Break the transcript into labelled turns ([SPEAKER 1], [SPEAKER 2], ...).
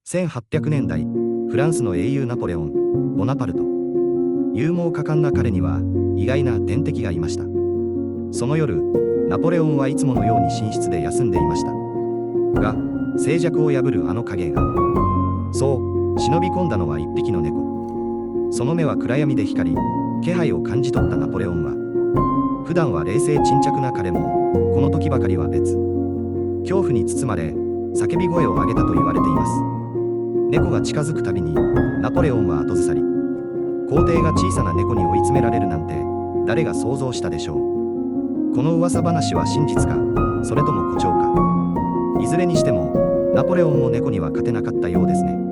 [SPEAKER 1] 1800年代、フランスの英雄ナポレオン・ボナパルト。勇猛果敢な彼には意外な天敵がいました。その夜、ナポレオンはいつものように寝室で休んでいました。が、静寂を破るあの影が。そう、忍び込んだのは一匹の猫。その目は暗闇で光り、気配を感じ取ったナポレオンは、普段は冷静沈着な彼も、この時ばかりは別。恐怖に包まれ、叫び声を上げたと言われています。猫が近づくたびに、ナポレオンは後ずさり。皇帝が小さな猫に追い詰められるなんて、誰が想像したでしょう。この噂話は真実か、それとも誇張か。いずれにしても、ナポレオンも猫には勝てなかったようですね。